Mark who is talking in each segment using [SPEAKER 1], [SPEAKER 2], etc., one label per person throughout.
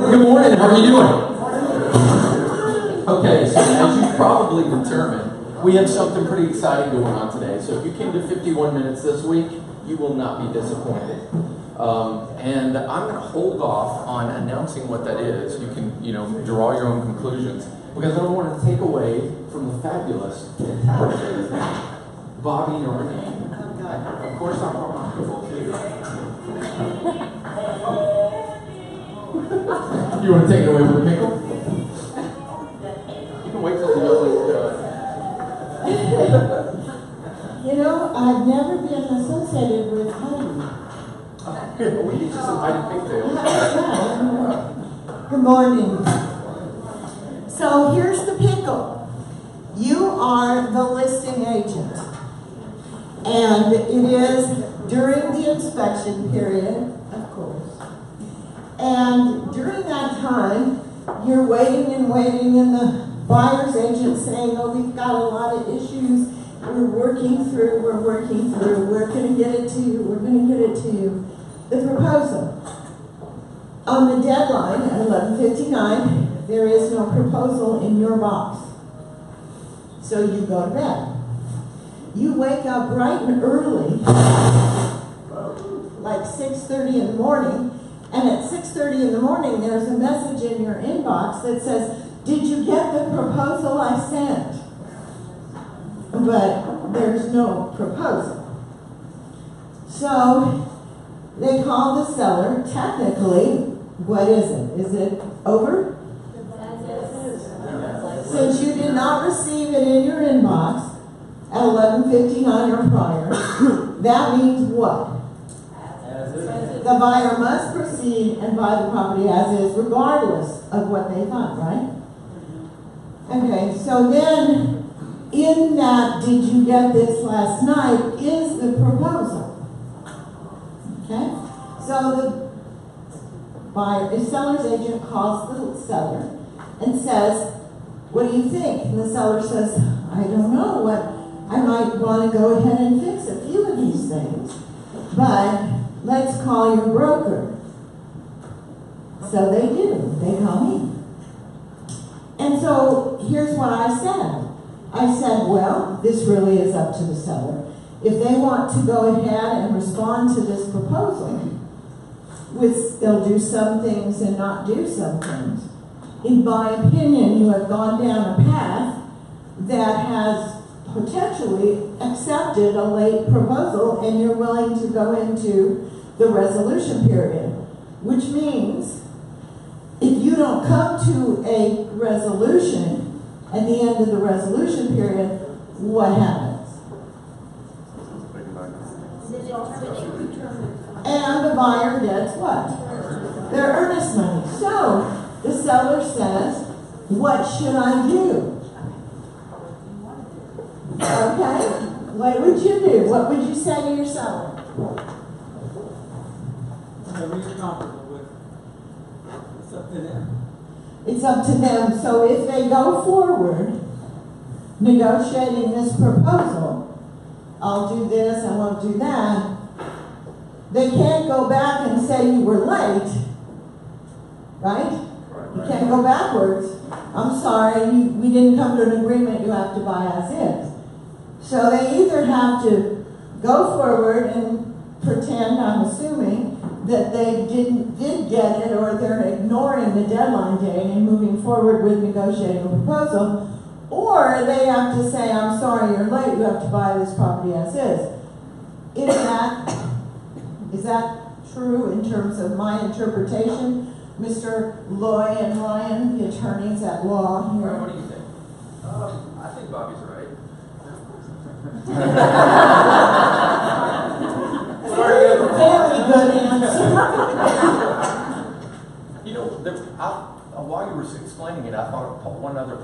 [SPEAKER 1] Good morning. How are you doing? Okay, so as you probably determined, we have something pretty exciting going on today. So if you came to 51 Minutes this week, you will not be disappointed. And I'm going to hold off on announcing what that is. You can, draw your own conclusions, because I don't want to take away from the fabulous, talented Bobby Norman. Of course, I'm remarkable too. You want to take it away with a pickle? You can wait till the youngest
[SPEAKER 2] I've never been associated with Heidi.
[SPEAKER 1] We need some Heidi pigtails.
[SPEAKER 2] Good morning. So here's the pickle. You are the listing agent. And it is during the inspection period, of course. And during that time, you're waiting, and the buyer's agent saying, oh, we've got a lot of issues. We're working through. We're going to get it to you. The proposal. On the deadline at 11:59, there is no proposal in your box. So you go to bed. You wake up bright and early, like 6:30 in the morning, and at 6:30 in the morning, there's a message in your inbox that says, did you get the proposal I sent? But there's no proposal. So they call the seller. Technically, what is it? Is it over? Since you did not receive it in your inbox at 11:59 or prior, that means what? The buyer must proceed and buy the property as is, regardless of what they find, right? Okay, so then, in that did you get this last night is the proposal. Okay? So the seller's agent calls the seller and says, what do you think? And the seller says, I don't know. I might want to go ahead and fix a few of these things, but let's call your broker. So they do. They call me. And so here's what I said. I said, well, this really is up to the seller. If they want to go ahead and respond to this proposal, they'll do some things and not do some things. In my opinion, you have gone down a path that has potentially accepted a late proposal, and you're willing to go into the resolution period, which means if you don't come to a resolution at the end of the resolution period, what happens? And the buyer gets what? Their earnest money. So the seller says, what should I do? Okay, what would you do? What would you say to your seller?
[SPEAKER 3] Whatever you're comfortable with. It's up to them.
[SPEAKER 2] It's up to them. So if they go forward negotiating this proposal, I'll do this, I won't do that, they can't go back and say you were late, right? You can't go backwards. I'm sorry, we didn't come to an agreement, you have to buy as is. So they either have to go forward and pretend, I'm assuming, that they did get it, or they're ignoring the deadline date and moving forward with negotiating a proposal, or they have to say, I'm sorry, you're late, you have to buy this property as is. Is that true in terms of my interpretation? Mr. Loy and Ryan, the attorneys at law here.
[SPEAKER 1] What do you think? I think Bobby's right.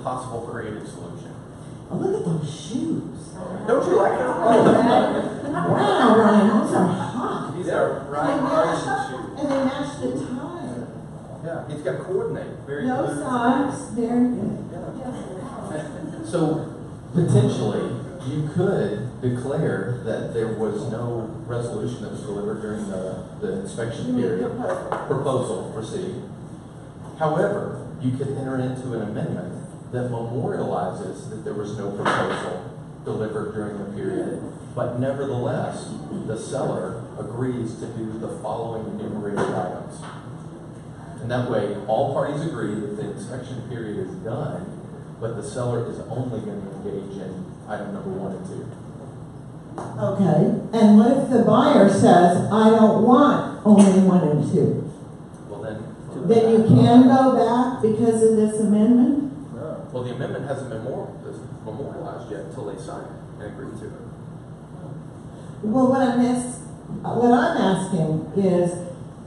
[SPEAKER 1] possible creative solution.
[SPEAKER 2] Oh, look at those shoes.
[SPEAKER 1] Don't you like them?
[SPEAKER 2] Wow, Ryan, those are hot.
[SPEAKER 3] These are Ryan Carson shoes.
[SPEAKER 2] And they match the tie.
[SPEAKER 1] Yeah, he's got coordinate. Very
[SPEAKER 2] No
[SPEAKER 1] good.
[SPEAKER 2] socks, very good.
[SPEAKER 1] So potentially, you could declare that there was no resolution that was delivered during the inspection period. Proposal, proceed. However, you could enter into an amendment that memorializes that there was no proposal delivered during the period, but nevertheless, the seller agrees to do the following enumerated items. And that way, all parties agree that the inspection period is done, but the seller is only going to engage in item number 1 and 2.
[SPEAKER 2] Okay, and what if the buyer says, I don't want only 1 and 2?
[SPEAKER 1] Well, then
[SPEAKER 2] Then you can go back because of this amendment?
[SPEAKER 1] well, the amendment hasn't been memorialized yet until they sign it and agree to it.
[SPEAKER 2] Well, what I'm asking is,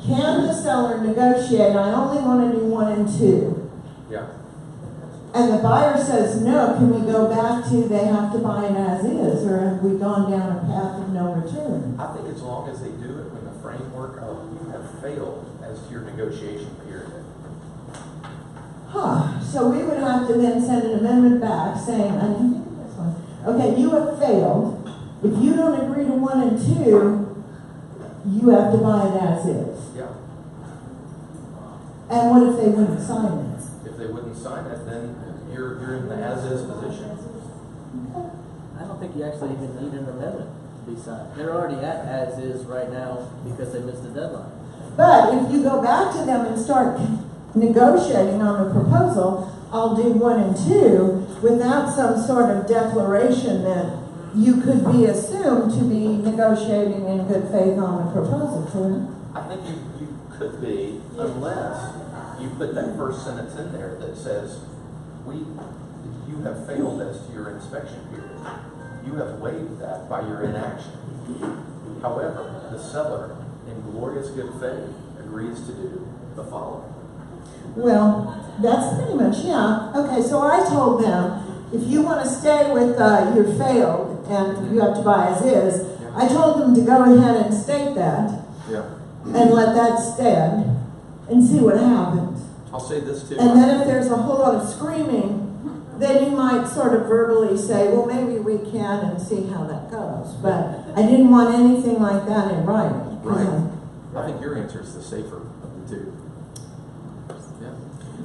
[SPEAKER 2] can the seller negotiate, I only want to do 1 and 2?
[SPEAKER 1] Yeah.
[SPEAKER 2] And the buyer says, no, can we go back to they have to buy it as is, or have we gone down a path of no return?
[SPEAKER 1] I think as long as they do it when the framework of you have failed as to your negotiation period.
[SPEAKER 2] So we would have to then send an amendment back saying, I didn't think of this one. Okay, you have failed. If you don't agree to 1 and 2, you have to buy it as is.
[SPEAKER 1] Yeah.
[SPEAKER 2] And what if they wouldn't sign it?
[SPEAKER 1] If they wouldn't sign it, then you're in the as-is position.
[SPEAKER 4] I don't think you actually even need an amendment to be signed. They're already at as is right now because they missed the deadline.
[SPEAKER 2] But if you go back to them and start negotiating on the proposal, I'll do 1 and 2 without some sort of declaration that you could be assumed to be negotiating in good faith on the proposal, correct?
[SPEAKER 1] I think you could be, unless you put that first sentence in there that says, you have failed as to your inspection period. You have waived that by your inaction. However, the seller, in glorious good faith, agrees to do the following.
[SPEAKER 2] Well, that's pretty much, yeah. Okay, so I told them, if you want to stay with you're failed and you have to buy as is, I told them to go ahead and state that and let that stand and see what happens.
[SPEAKER 1] I'll say this too.
[SPEAKER 2] And then if there's a whole lot of screaming, then you might sort of verbally say, well, maybe we can and see how that goes. But I didn't want anything like that in writing.
[SPEAKER 1] Right. I think your answer is the safer of the two. Yeah.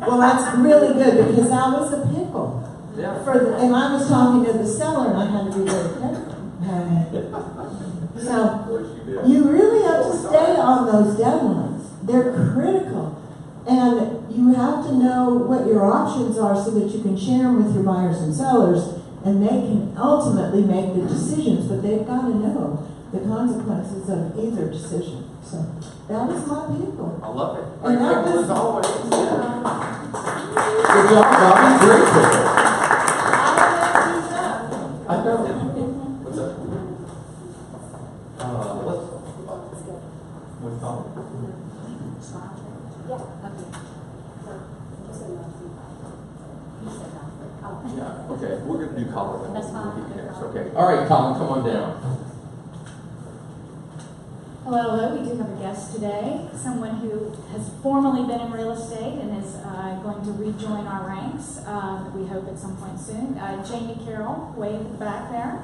[SPEAKER 2] Well, that's really good because that was the pickle.
[SPEAKER 1] Yeah.
[SPEAKER 2] And I was talking to the seller and I had to be very careful. So you really have to stay on those deadlines. They're critical. And you have to know what your options are so that you can share them with your buyers and sellers and they can ultimately make the decisions, but they've got to know the consequences of either decision. So that was my people.
[SPEAKER 1] I love it.
[SPEAKER 2] And that was
[SPEAKER 1] as always. Yeah. Good job, Bobby. Great pickle. I know. What's up? Let's with Tom. Yeah, okay. We're going to do Colin.
[SPEAKER 5] That's fine.
[SPEAKER 1] We'll get you next. Okay. All right, Colin, come on down.
[SPEAKER 5] Hello, we do have a guest today, someone who has formerly been in real estate and is going to rejoin our ranks, we hope at some point soon. Jamie Carroll, way at the back there.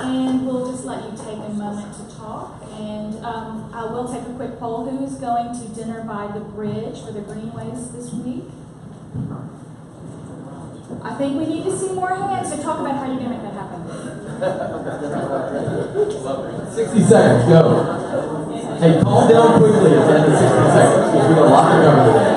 [SPEAKER 5] And we'll just let you take a moment to talk. And I will take a quick poll. Who's going to dinner by the bridge for the Greenways this week? I think we need to see more hands, so talk about how you're going to make that happen.
[SPEAKER 1] 60 seconds, go. Hey, calm down quickly at the end of 60 seconds, because we got a lot to cover today.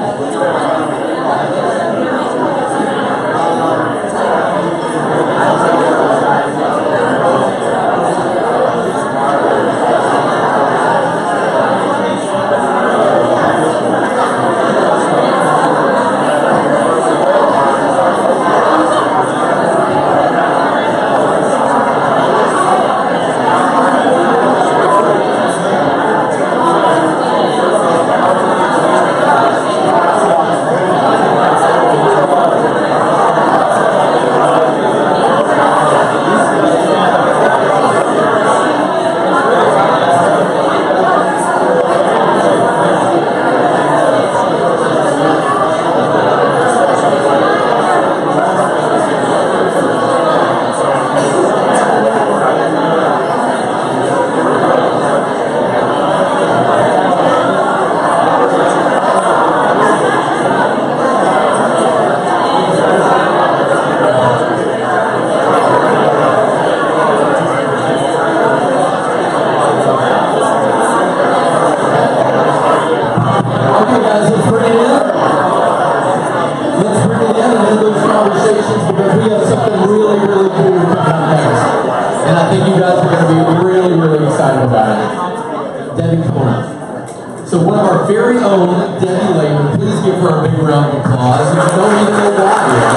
[SPEAKER 1] our very own Debbie Layton. Please give her a big round of applause. And you don't even know why yet.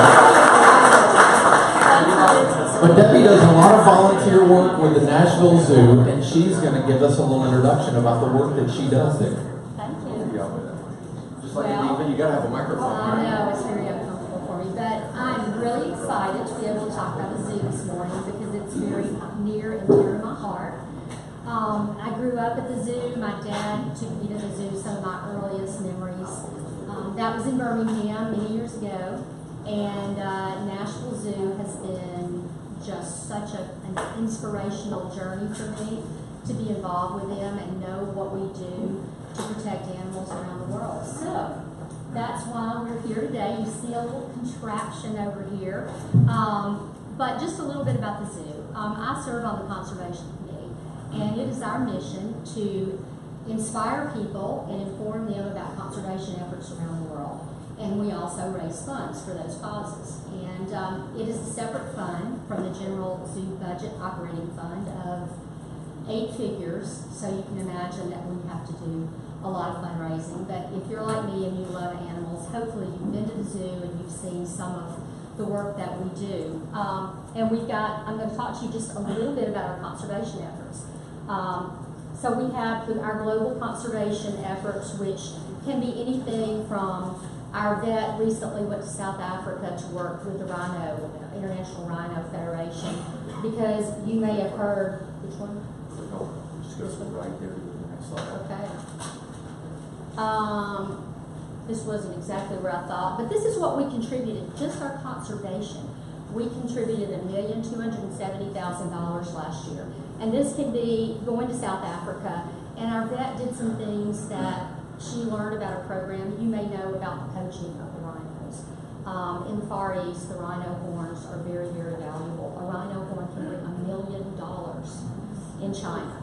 [SPEAKER 1] But Debbie does a lot of volunteer work with the Nashville Zoo, and she's going to give us a little introduction about the work that she does there.
[SPEAKER 6] Thank you.
[SPEAKER 1] Just like Eva, you got to have a microphone.
[SPEAKER 6] I know, it's very uncomfortable for me, but I'm really excited to be able to talk about the zoo this morning because it's very near and dear to my heart. I grew up at the zoo. My dad took me to the zoo, some of my earliest memories. That was in Birmingham many years ago, and Nashville Zoo has been just such an inspirational journey for me to be involved with them and know what we do to protect animals around the world. So that's why we're here today. You see a little contraption over here. But just a little bit about the zoo. I serve on the Conservation Committee, and it is our mission to inspire people and inform them about conservation efforts around the world. And we also raise funds for those causes. And it is a separate fund from the general zoo budget operating fund of 8 figures. So you can imagine that we have to do a lot of fundraising. But if you're like me and you love animals, hopefully you've been to the zoo and you've seen some of the work that we do. And we've got, I'm going to talk to you just a little bit about our conservation efforts. So we have our global conservation efforts, which can be anything from our vet recently went to South Africa to work with the Rhino, International Rhino Federation, because you may have heard, which one?
[SPEAKER 1] No, just go right there to the next slide.
[SPEAKER 6] Okay. This wasn't exactly where I thought, but this is what we contributed, just our conservation. We contributed $1,270,000 last year. And this can be going to South Africa, and our vet did some things that she learned about a program. You may know about the poaching of the rhinos. In the Far East, the rhino horns are very, very valuable. A rhino horn can bring $1 million in China.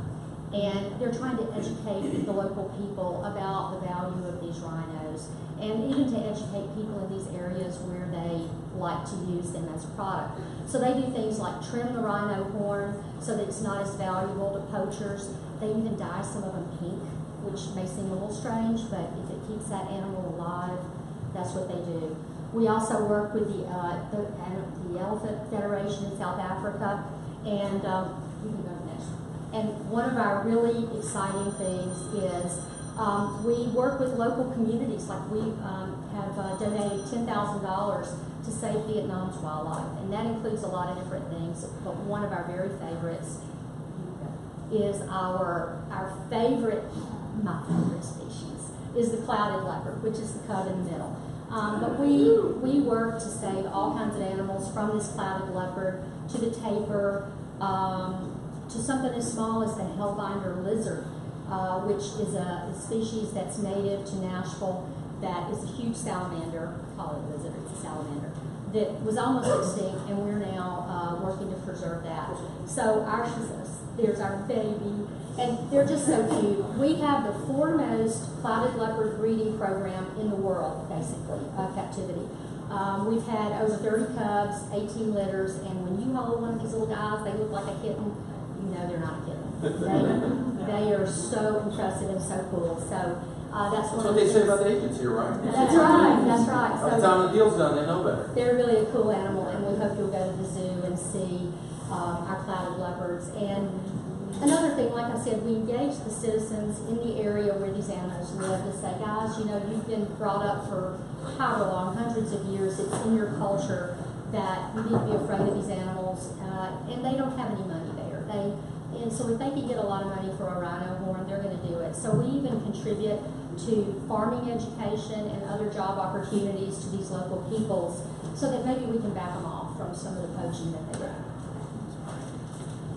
[SPEAKER 6] And they're trying to educate the local people about the value of these rhinos, and even to educate people in these areas where they like to use them as a product. So they do things like trim the rhino horn so that it's not as valuable to poachers. They even dye some of them pink, which may seem a little strange, but if it keeps that animal alive, that's what they do. We also work with the Elephant Federation in South Africa, and you can go next. And one of our really exciting things is we work with local communities. Like we have donated $10,000 to save Vietnam's wildlife, and that includes a lot of different things. But one of our very favorites is my favorite species is the clouded leopard, which is the cub in the middle. But we work to save all kinds of animals, from this clouded leopard to the tapir, to something as small as the hellbinder lizard, which is a species that's native to Nashville, that is a huge salamander. Call it a lizard, it's a salamander, that was almost extinct, and we're now working to preserve that. So there's our baby, and they're just so cute. We have the foremost clouded leopard breeding program in the world, basically, captivity. We've had over 30 cubs, 18 litters, and when you hold one of these little guys, they look like a kitten. You know they're not a kitten. They are so impressive and so cool. So that's
[SPEAKER 1] what they say about the agents here, right?
[SPEAKER 6] That's right. That's right.
[SPEAKER 1] By the time the deal's done, they know better.
[SPEAKER 6] They're really a cool animal, and we hope you'll go to the zoo and see our clouded leopards. And another thing, like I said, we engage the citizens in the area where these animals live to say, guys, you know, you've been brought up for however long, hundreds of years. It's in your culture that you need to be afraid of these animals, and they don't have any money there. And so if they can get a lot of money for a rhino horn, they're going to do it. So we even contribute to farming education and other job opportunities to these local peoples, so that maybe we can back them off from some of the poaching that they do.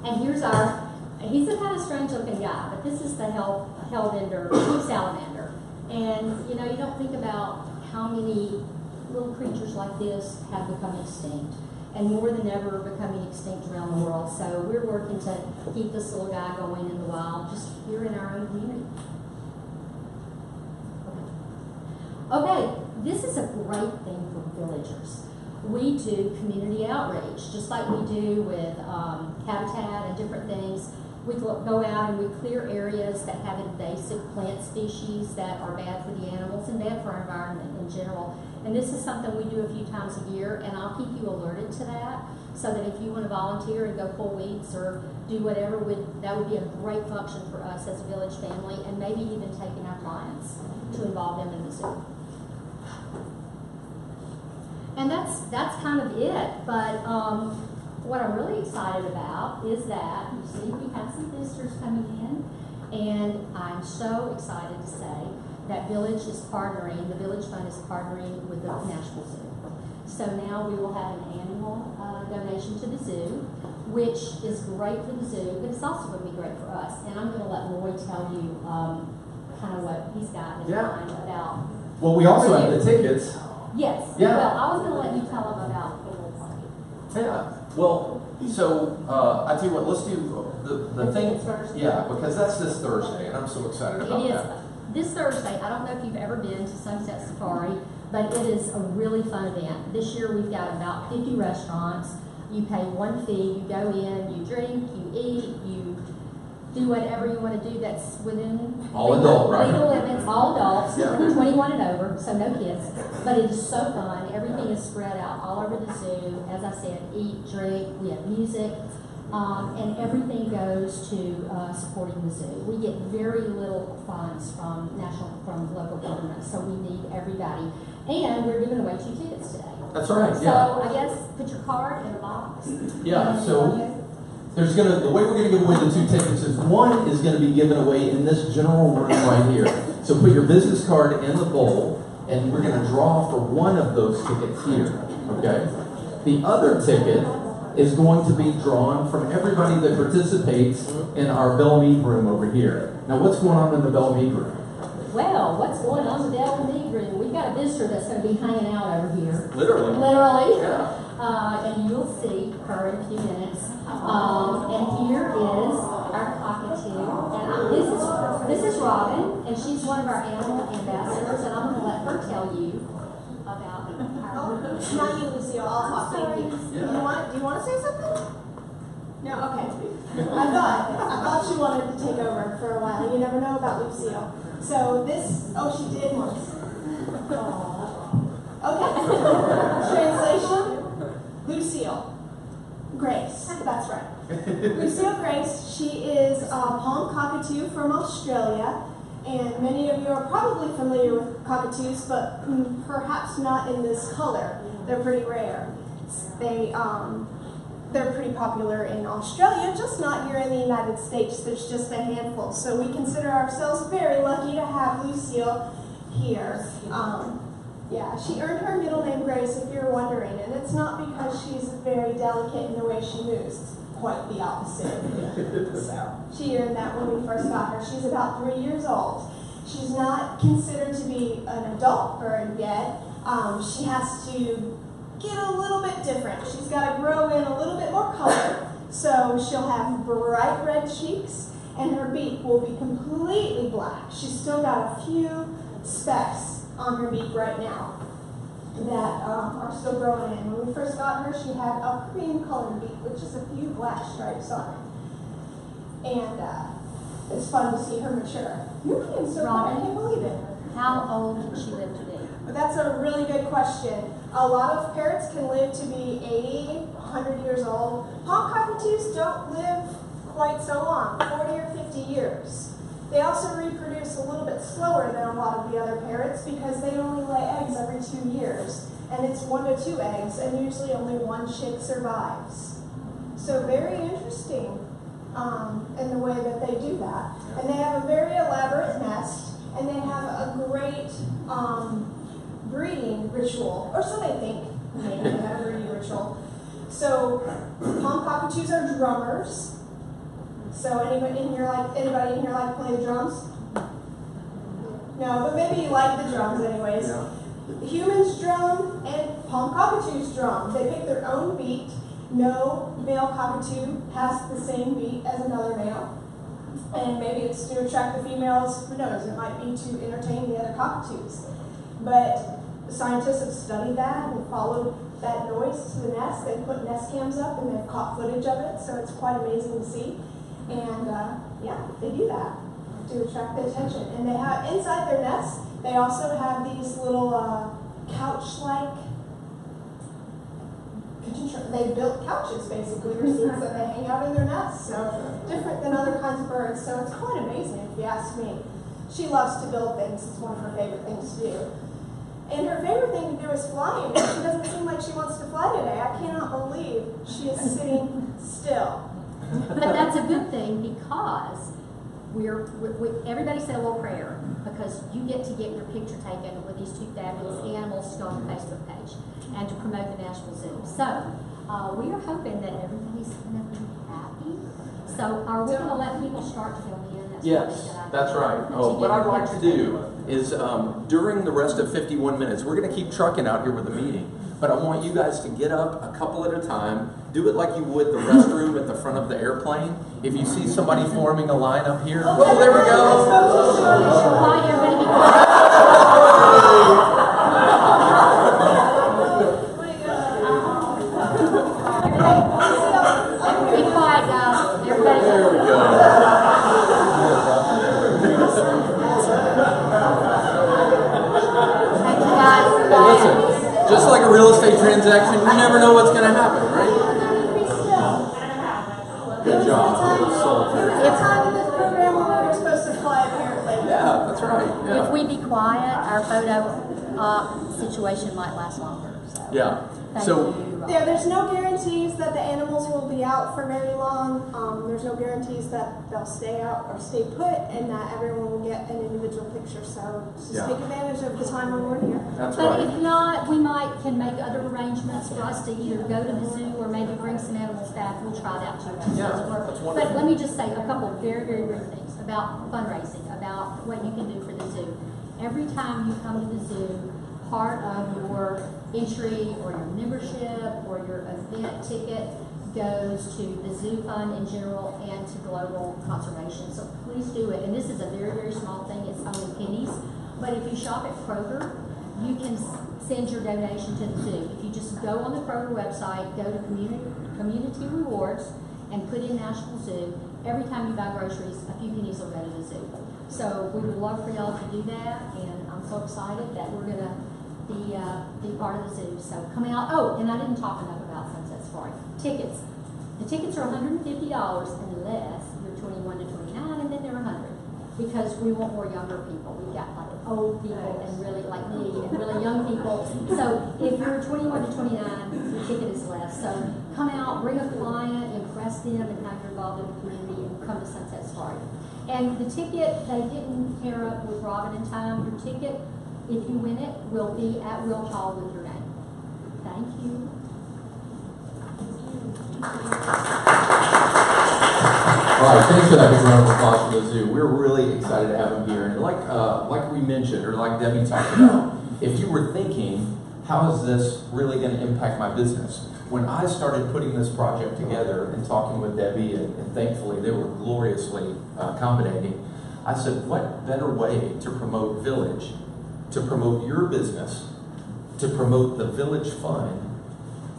[SPEAKER 6] And here's he's a kind of strange looking guy, but this is the hellbender salamander. And you know, you don't think about how many little creatures like this have become extinct, and more than ever becoming extinct around the world. So we're working to keep this little guy going in the wild, just here in our own community. Okay, this is a great thing for villagers. We do community outreach, just like we do with Habitat and different things. We go out and we clear areas that have invasive plant species that are bad for the animals and bad for our environment in general. And this is something we do a few times a year, and I'll keep you alerted to that, so that if you want to volunteer and go pull weeds or do whatever, that would be a great function for us as a village family, and maybe even taking our clients to involve them in the zoo. And that's kind of it. But what I'm really excited about is that, you see, we have some visitors coming in, and I'm so excited to say that the Village Fund is partnering with the National Zoo. So now we will have an annual donation to the zoo, which is great for the zoo, but it's also going to be great for us. And I'm going to let Lloyd tell you kind of what he's got in mind about.
[SPEAKER 1] Well, we also have the tickets.
[SPEAKER 6] Yes.
[SPEAKER 1] Yeah.
[SPEAKER 6] Well, I was going to let you tell them about the little party.
[SPEAKER 1] Yeah. Well, so I tell you what, let's do the thing.
[SPEAKER 6] Thursday?
[SPEAKER 1] Yeah, because that's this Thursday, and I'm so excited about
[SPEAKER 6] It is.
[SPEAKER 1] that.
[SPEAKER 6] This Thursday, I don't know if you've ever been to Sunset Safari, but it is a really fun event. This year we've got about 50 restaurants. You pay one fee, you go in, you drink, you eat, you do whatever you want to do that's within
[SPEAKER 1] All adult, right?
[SPEAKER 6] legal limits, all adults,
[SPEAKER 1] Yeah.
[SPEAKER 6] 21 and over, so no kids. But it is so fun. Everything is spread out all over the zoo. As I said, eat, drink, we have music. And everything goes to supporting the zoo. We get very little funds from local government, so we need everybody. And we're giving away 2 tickets today.
[SPEAKER 1] That's right.
[SPEAKER 6] So
[SPEAKER 1] Yeah.
[SPEAKER 6] I guess put your card in a box.
[SPEAKER 1] Yeah. So the way we're going to give away the 2 tickets is one is going to be given away in this general room right here. So put your business card in the bowl, and we're going to draw for one of those tickets here. Okay. The other ticket is going to be drawn from everybody that participates in our Bell Mead room over here. Now, what's going on in the Bell Mead room?
[SPEAKER 6] Well, what's going on in the Bell Mead room? We've got a visitor that's going to be hanging out over here.
[SPEAKER 1] Literally.
[SPEAKER 6] Literally.
[SPEAKER 1] Yeah.
[SPEAKER 6] And you'll see her in a few minutes. And here is our cockatoo. And this is Robin, and she's one of our animal ambassadors, and I'm going to let her tell you about our...
[SPEAKER 7] Not you, Lucille. I'll talk. Thank you.
[SPEAKER 1] Yeah.
[SPEAKER 7] Do you want to say something? No. Okay. I thought she wanted to take over for a while. You never know about Lucille. So this. Oh, she did once. Okay. Translation. Lucille Grace. That's right. Lucille Grace. She is a palm cockatoo from Australia. And many of you are probably familiar with cockatoos, but perhaps not in this color. They're pretty rare. They're pretty popular in Australia, just not here in the United States. There's just a handful. So we consider ourselves very lucky to have Lucille here. Yeah, she earned her middle name Grace, if you're wondering, and it's not because she's very delicate in the way she moves. It's quite the opposite. So she earned that when we first got her. She's about 3 years old. She's not considered to be an adult bird yet. She has to get a little bit different. She's got to grow in a little bit more color. So she'll have bright red cheeks, and her beak will be completely black. She's still got a few specks on her beak right now that are still growing in. When we first got her, she had a cream-colored beak with just a few black stripes on it. And it's fun to see her mature. You're being so quiet, I can't believe it.
[SPEAKER 6] How old did she live to be?
[SPEAKER 7] But that's a really good question. A lot of parrots can live to be 80, 100 years old. Palm cockatoos don't live quite so long, 40 or 50 years. They also reproduce a little bit slower than a lot of the other parrots because they only lay eggs every 2 years. And it's 1 to 2 eggs, and usually only 1 chick survives. So very interesting in the way that they do that. And they have a very elaborate nest, and they have a great breeding ritual, or so they think. Maybe they have a breeding ritual. So palm cockatoos are drummers. So anybody in here like to play the drums? No, but maybe you like the drums anyways.
[SPEAKER 1] Yeah.
[SPEAKER 7] Humans drum and palm cockatoos drum. They pick their own beat. No male cockatoo has the same beat as another male. And maybe it's to attract the females, who knows, it might be to entertain the other cockatoos. But scientists have studied that and followed that noise to the nest. They've put nest cams up and they've caught footage of it, so it's quite amazing to see. And yeah, they do that to attract the attention. And they have, inside their nests, they also have these little couch-like, they built couches basically, or seats that they hang out in their nests. So different than other kinds of birds. So it's quite amazing if you ask me. She loves to build things. It's one of her favorite things to do. And her favorite thing to do is flying. She doesn't seem like she wants to fly today. I cannot believe she is sitting still.
[SPEAKER 6] But that's a good thing because everybody said a little prayer because you get to get your picture taken with these two fabulous animals to go on your Facebook page and to promote the National Zoo. So we are hoping that everybody's going to be happy. So are we going to let people start to fill in?
[SPEAKER 1] Yes, that's right. Oh, what I'd like to do is during the rest of 51 minutes, we're going to keep trucking out here with the meeting. But I want you guys to get up a couple at a time. Do it like you would the restroom at the front of the airplane. If you see somebody forming a line up here, oh, there we go.
[SPEAKER 6] Quiet, everybody be quiet. Be quiet, guys. Everybody.
[SPEAKER 1] There we go.
[SPEAKER 6] Thank you, guys.
[SPEAKER 1] Hey, listen, just like a real estate transaction, you never know what's going to happen, right? Good job.
[SPEAKER 7] It's time in this program when we're supposed to fly apparently.
[SPEAKER 1] Yeah, that's right. Yeah.
[SPEAKER 6] If we be quiet, our photo situation might last longer. So.
[SPEAKER 1] Yeah.
[SPEAKER 6] Thank
[SPEAKER 1] So
[SPEAKER 6] you.
[SPEAKER 7] Yeah, there's no guarantees that the animals will be out for very long. There's no guarantees that they'll stay out or stay put and that everyone will get an individual picture. So just take advantage of the time when we're here.
[SPEAKER 1] that's
[SPEAKER 6] But
[SPEAKER 1] right.
[SPEAKER 6] if not, we can make other arrangements for us to either go to the zoo or maybe bring some animals back. We'll try that too.
[SPEAKER 1] Yeah, that's wonderful.
[SPEAKER 6] But let me just say a couple of very, very brief things about fundraising, about what you can do for the zoo. Every time you come to the zoo, part of your entry or your membership or your event ticket goes to the Zoo Fund in general and to Global Conservation. So please do it. And this is a very, very small thing. It's only pennies. But if you shop at Kroger, you can send your donation to the zoo. If you just go on the Kroger website, go to Community Rewards, and put in National Zoo, every time you buy groceries, a few pennies will go to the zoo. So we would love for y'all to do that, and I'm so excited that we're going to be part of the zoo. So come out. Oh, and I didn't talk enough about Sunset Safari. Tickets. The tickets are $150 unless you're 21 to 29, and then they're $100 because we want more younger people. We've got like old people and really like me and really young people. So if you're 21 to 29, your ticket is less. So come out, bring a client, impress them, and how you're involved in the community, and come to Sunset Safari. And the ticket, they didn't pair up with Robin in time. Your ticket, if you win it, will be at Will Hall with your name. Thank you.
[SPEAKER 1] All right, thanks for that big round of applause for the zoo. We're really excited to have them here. And like we mentioned, or like Debbie talked about, if you were thinking, how is this really going to impact my business? When I started putting this project together and talking with Debbie, and thankfully they were gloriously accommodating, I said, what better way to promote Village, to promote your business, to promote the Village Fund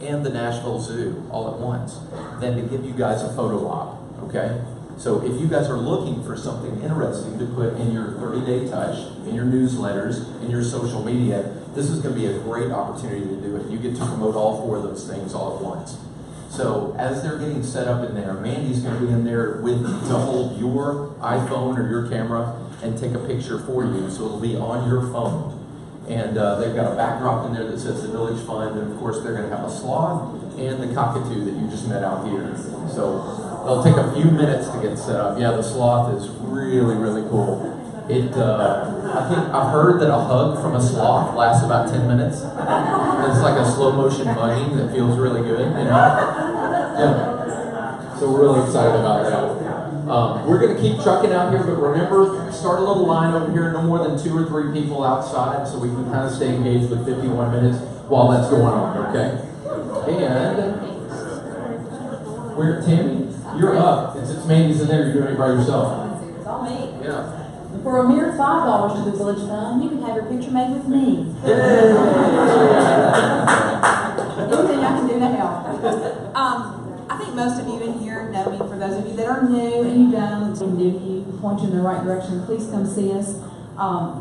[SPEAKER 1] and the Nashville Zoo all at once than to give you guys a photo op, okay? So if you guys are looking for something interesting to put in your 30-day touch, in your newsletters, in your social media, this is going to be a great opportunity to do it. You get to promote all four of those things all at once. So as they're getting set up in there, Mandy's going to be in there to hold your iPhone or your camera and take a picture for you, so it'll be on your phone. And they've got a backdrop in there that says the Village Fund, and of course they're going to have a sloth and the cockatoo that you just met out here. So they'll take a few minutes to get set up. Yeah, the sloth is really, really cool. I think I've heard that a hug from a sloth lasts about 10 minutes. It's like a slow motion mugging that feels really good, you know? Yeah. So we're really excited about that. We're going to keep trucking out here, but remember, start a little line over here, no more than 2 or 3 people outside, so we can kind of stay engaged with 51 minutes while that's going on, okay? And where, Tammy, you're up. It's Mandy's in there, you're doing it by yourself.
[SPEAKER 8] It's all me.
[SPEAKER 1] Yeah.
[SPEAKER 8] For a mere $5 to the Village Fund, you can have your picture made with me.
[SPEAKER 1] Yay!
[SPEAKER 8] Anything I can do to help.
[SPEAKER 9] I think most of you in here know me. For those of you
[SPEAKER 8] you that are new and you don't, and new to you, point you in the right direction, please come see us.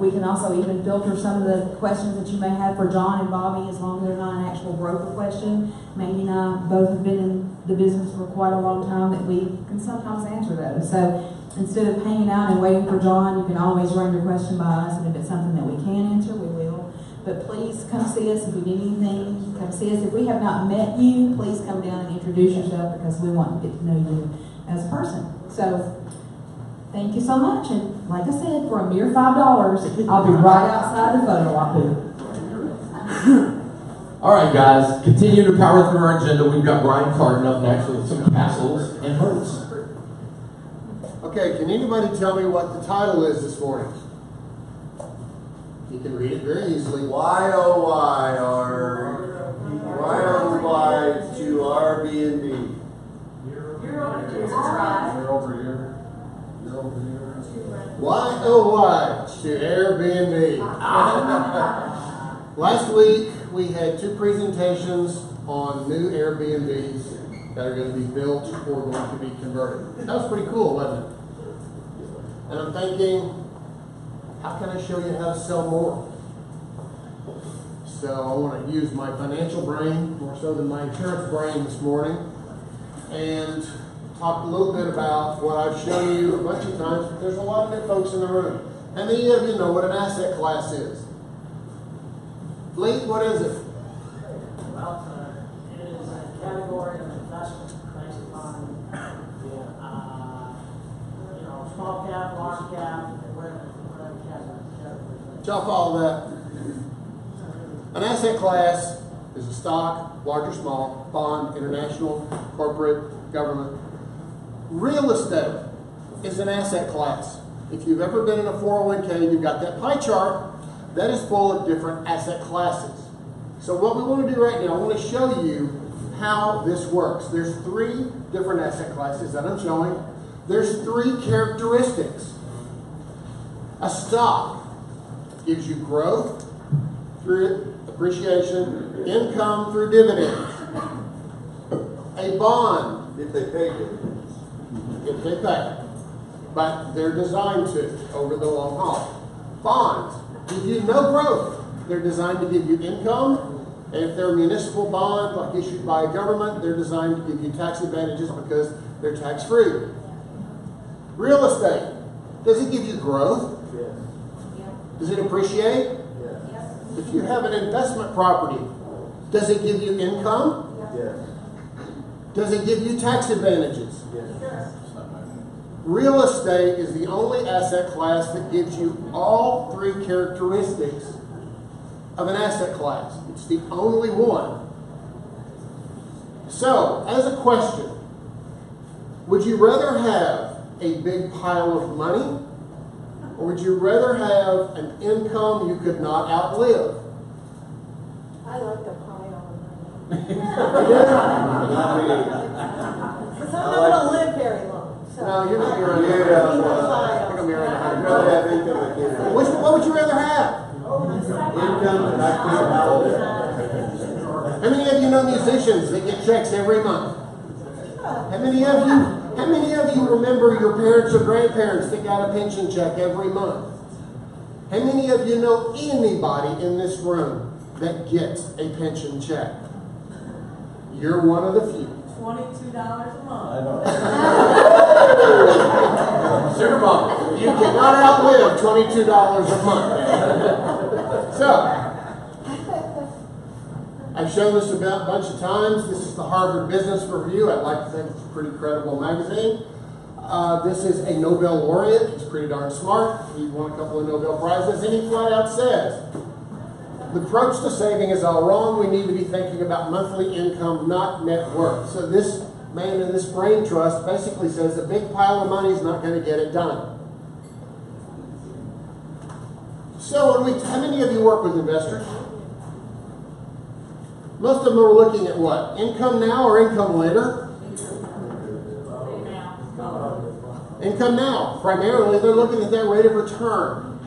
[SPEAKER 8] We can also even filter some of the questions that you may have for John and Bobby, as long as they're not an actual broker question. Maggie and I both have been in the business for quite a long time, that we can sometimes answer those. So instead of hanging out and waiting for John, you can always run your question by us, and if it's something that we can answer, we will. But please come see us if you need anything. Come see us. If we have not met you, please come down and introduce yourself, because we want to get to know you as a person. So thank you so much. And like I said, for a mere $5, I'll be right outside the photo op booth.
[SPEAKER 1] All right, guys, continue to power through our agenda. We've got Brian Carden up next with some castles and herds.
[SPEAKER 9] Okay, can anybody tell me what the title is this morning? You can read it very easily.
[SPEAKER 10] Why oh why to Airbnb?
[SPEAKER 9] You're over here. Why oh why to Airbnb? Last week we had 2 presentations on new Airbnbs that are going to be built or going to be converted. That was pretty cool, wasn't it? And I'm thinking, how can I show you how to sell more? So I want to use my financial brain more so than my insurance brain this morning, and talk a little bit about what I've shown you a bunch of times, but there's a lot of new folks in the room. How many of you know what an asset class is? Lee, what is it?
[SPEAKER 3] Well, it is a category of investment based upon, small cap, large cap, whatever category.
[SPEAKER 9] Y'all follow that? An asset class is a stock, large or small, bond, international, corporate, government. Real estate is an asset class. If you've ever been in a 401k, you've got that pie chart that is full of different asset classes. So what we want to do right now, I want to show you how this works. There's 3 different asset classes that I'm showing. There's 3 characteristics. A stock gives you growth through appreciation, income through dividends. A bond,
[SPEAKER 10] If they pay dividends.
[SPEAKER 9] if they pay, but they're designed to over the long haul. Bonds give you no growth. They're designed to give you income, and if they're a municipal bond, like issued by a government, they're designed to give you tax advantages because they're tax-free. Real estate, does it give you growth?
[SPEAKER 10] Yes.
[SPEAKER 9] Does it appreciate?
[SPEAKER 10] Yes.
[SPEAKER 9] If you have an investment property, does it give you income?
[SPEAKER 10] Yes.
[SPEAKER 9] Does it give you tax advantages?
[SPEAKER 10] Yes.
[SPEAKER 9] Real estate is the only asset class that gives you all 3 characteristics of an asset class. It's the only one. So, as a question, would you rather have a big pile of money, or would you rather have an income you could not outlive?
[SPEAKER 7] I like the pile of money.
[SPEAKER 10] Because
[SPEAKER 7] I'm not going to live very long. So
[SPEAKER 9] No, you're going to be around
[SPEAKER 10] Yeah.
[SPEAKER 9] You're going to be around
[SPEAKER 10] I'd
[SPEAKER 9] 100.
[SPEAKER 10] rather have income I can't have.
[SPEAKER 9] What would you rather have?
[SPEAKER 10] Income that I can't outlive.
[SPEAKER 9] How many of you know musicians that get checks every month? How many of you remember your parents or grandparents that got a pension check every month? How many of you know anybody in this room that gets a pension check? You're one of the few.
[SPEAKER 3] $22 a month.
[SPEAKER 10] I don't.
[SPEAKER 1] Sugar Mom.
[SPEAKER 9] You cannot outlive $22 a month. So, I've shown this about a bunch of times. This is the Harvard Business Review. I'd like to think it's a pretty credible magazine. This is a Nobel laureate. He's pretty darn smart. He won a couple of Nobel Prizes, and he flat out says, the approach to saving is all wrong. We need to be thinking about monthly income, not net worth. So this man in this brain trust basically says a big pile of money is not going to get it done. So how many of you work with investors? Most of them are looking at what? Income now or income later? Income now. Primarily, they're looking at that rate of return.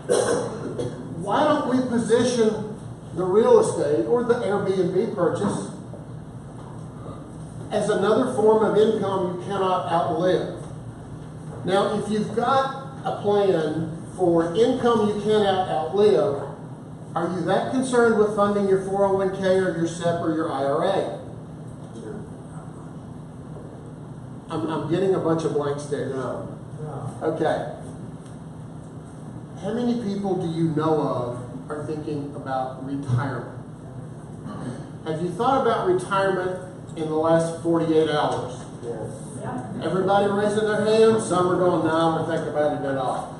[SPEAKER 9] Why don't we position the real estate or the Airbnb purchase as another form of income you cannot outlive? Now, if you've got a plan for income you cannot outlive, are you that concerned with funding your 401k or your SEP or your IRA? I'm getting a bunch of blank stares.
[SPEAKER 10] No.
[SPEAKER 9] Okay. How many people do you know of are thinking about retirement? Have you thought about retirement in the last 48 hours?
[SPEAKER 10] Yes.
[SPEAKER 9] Everybody raising their hands, some are going, no, I'm going to think about it at all.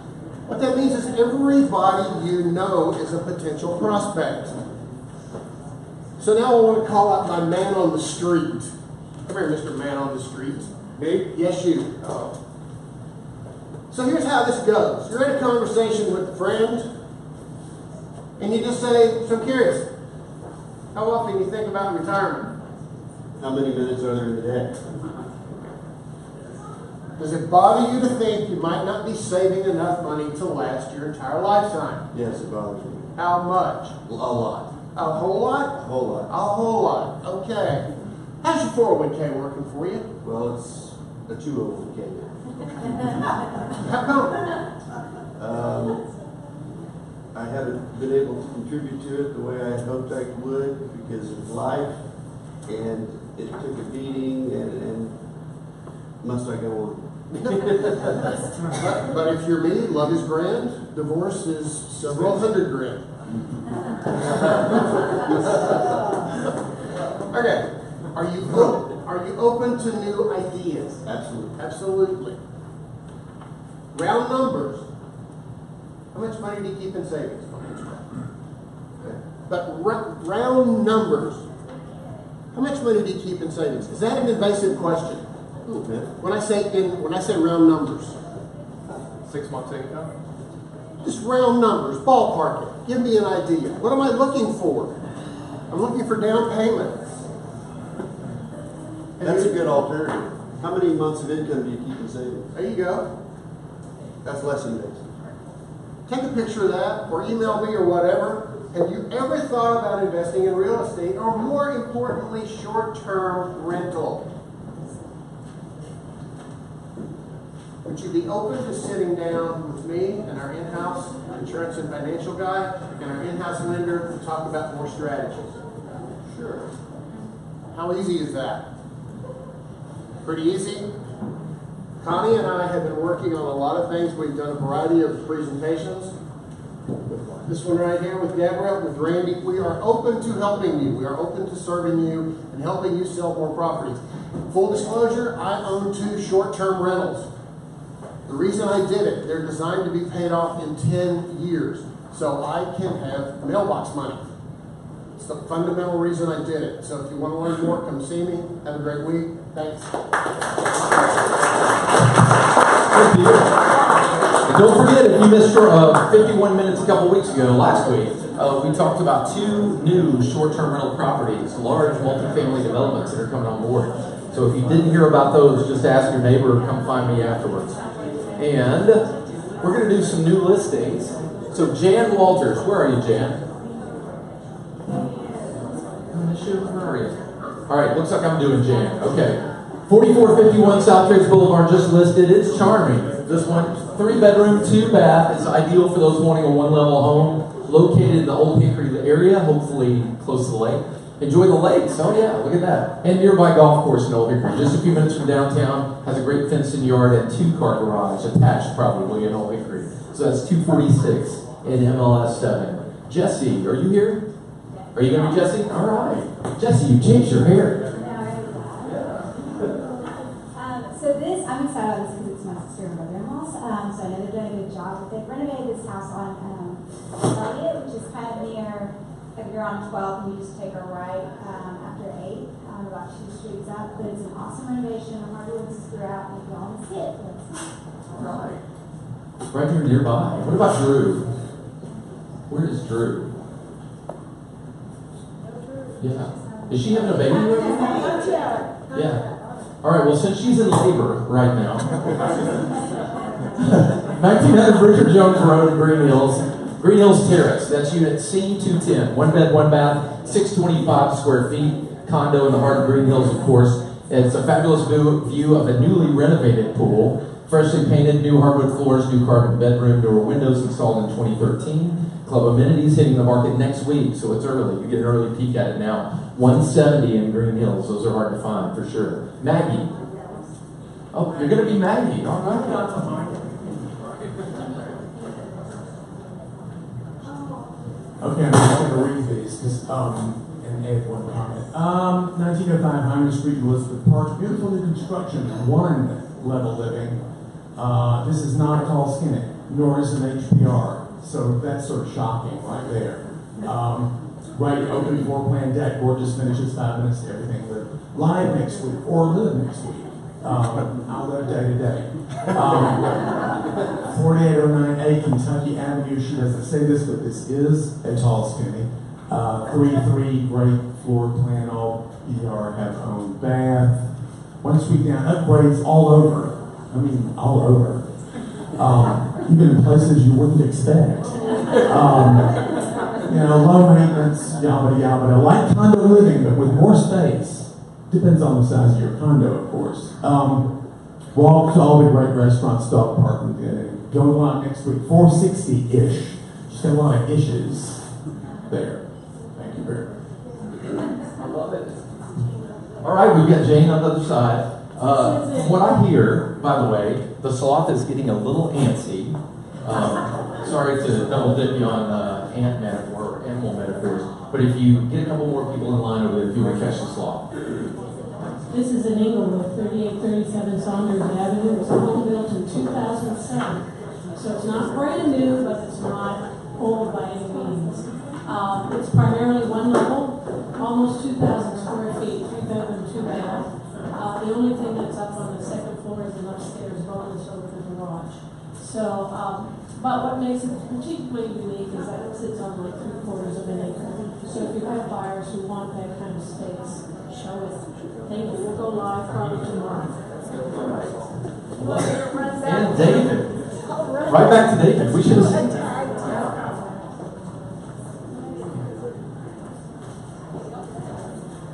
[SPEAKER 9] What that means is everybody you know is a potential prospect. So now I want to call out my man on the street. Come here, Mr. Man on the Street.
[SPEAKER 10] Me?
[SPEAKER 9] Yes, you.
[SPEAKER 10] Oh.
[SPEAKER 9] So here's how this goes. You're in a conversation with a friend, and you just say, so I'm curious, how often do you think about retirement?
[SPEAKER 10] How many minutes are there in the day?
[SPEAKER 9] Does it bother you to think you might not be saving enough money to last your entire lifetime?
[SPEAKER 10] Yes, it bothers me.
[SPEAKER 9] How much?
[SPEAKER 10] A lot.
[SPEAKER 9] A whole lot?
[SPEAKER 10] A whole lot.
[SPEAKER 9] A whole lot. Okay. How's your 401k working for you?
[SPEAKER 10] Well, it's a 201k.
[SPEAKER 9] How come?
[SPEAKER 10] I haven't been able to contribute to it the way I had hoped I would because of life, and it took a beating, and must I go on?
[SPEAKER 9] But if you're me, love is grand, divorce is several hundred grand. Okay. Are you open to new ideas?
[SPEAKER 10] Absolutely.
[SPEAKER 9] Absolutely. Round numbers. How much money do you keep in savings? But round numbers. How much money do you keep in savings? Is that an invasive question?
[SPEAKER 10] A little bit.
[SPEAKER 9] When I say round numbers,
[SPEAKER 1] 6 months income?
[SPEAKER 9] just round numbers, ballpark it. Give me an idea. What am I looking for? I'm looking for down payment.
[SPEAKER 10] That's a good alternative. How many months of income do you keep in savings?
[SPEAKER 9] There you go.
[SPEAKER 10] That's less invasive.
[SPEAKER 9] Take a picture of that or email me or whatever. Have you ever thought about investing in real estate or more importantly, short-term rental? Would you be open to sitting down with me and our in-house insurance and financial guy and our in-house lender to talk about more strategies?
[SPEAKER 10] Sure.
[SPEAKER 9] How easy is that? Pretty easy. Connie and I have been working on a lot of things. We've done a variety of presentations. This one right here with Deborah, with Randy. We are open to helping you. We are open to serving you and helping you sell more properties. Full disclosure, I own 2 short-term rentals. The reason I did it, they're designed to be paid off in 10 years. So I can have mailbox money. It's the fundamental reason I did it. So if you want to learn more, come see me. Have a great week. Thanks.
[SPEAKER 1] And don't forget, if you missed 51 minutes a couple weeks ago, last week, we talked about 2 new short-term rental properties, large multifamily developments that are coming on board. So if you didn't hear about those, just ask your neighbor or come find me afterwards. And we're going to do some new listings. So Jan Walters, where are you, Jan? Where are you? All right, looks like I'm doing Jan. Okay. 4451 South Trades Boulevard just listed. It's charming. This one, 3-bedroom, 2-bath. It's ideal for those wanting a 1-level home located in the Old Hickory area, hopefully close to the lake. Enjoy the lakes. Oh yeah, look at that. And nearby golf course in Old Hickory. Just a few minutes from downtown. Has a great fenced-in yard and 2-car garage attached probably in Old Hickory. So that's 246 in MLS 7. Jesse, are you here? Are you going to be Jesse? All right. Jesse, you changed your hair.
[SPEAKER 11] So this, I'm excited about this because it's my sister and brother-in-law's. So I know they're doing a good job. But they've renovated this house on Elliott, which is kind of near, if you're on 12 and you just take a right after 8, about 2 streets up. But it's an awesome renovation. Hardwoods is throughout, and if you want to see it, let's see.
[SPEAKER 1] All right. Right here nearby. What about Drew? Where is Drew? Yeah. Is she having a baby right now? Yeah. All right, well, since she's in labor right now, 1900 Bridger Jones Road, Green Hills Terrace. That's unit C210. 1 bed, 1 bath, 625 square feet. Condo in the heart of Green Hills, of course. It's a fabulous view of a newly renovated pool. Freshly painted, new hardwood floors, new carpet bedroom, door windows installed in 2013. Club amenities hitting the market next week, so it's early. You get an early peek at it now. 170 in Green Hills. Those are hard to find for sure. Maggie. Oh, you're going to be Maggie. All right.
[SPEAKER 12] Okay, I'm just going to read these and add one comment. 1905 Hyman Street, Elizabeth Park. Beautiful new construction, one level living. This is not a tall skinny, nor is an HPR. So that's sort of shocking right there. Right, open floor plan deck, gorgeous finishes, 5 minutes to everything. But live next week, or live next week. I'll live day to day. 4809A Kentucky Avenue. She doesn't say this, but this is a tall skinny. 3-3 great floor plan, all ER have own bath. 1 suite down, upgrades all over. I mean, all over. Even in places you wouldn't expect. Low maintenance, yabba yabba. Like condo living, but with more space. Depends on the size of your condo, of course. Walk to all the great restaurants, dog park, and going on next week. 460-ish. Just got a lot of ishes there. Thank you very much.
[SPEAKER 1] I love it. All right, we've got Jane on the other side. From what I hear, by the way, the sloth is getting a little antsy. Sorry to double dip you on ant metaphor, animal metaphors, but if you get a couple more people in line over there, if you want to catch the sloth.
[SPEAKER 13] This is in Englewood, 3837 Saunders Avenue. It was a home built in 2007. So it's not brand new, but it's not old by any means. It's primarily one level, almost 2,000 square feet, 3 bedroom, 2 bath. The only thing that's up on the second floor is an upstairs bonus over the garage. So, but what makes it particularly unique is that it sits on like 3/4 of an acre. So if you have buyers who want that kind of space, show it. Thank you. We'll go live probably tomorrow.
[SPEAKER 1] And David. Right back to David. We should have seen that.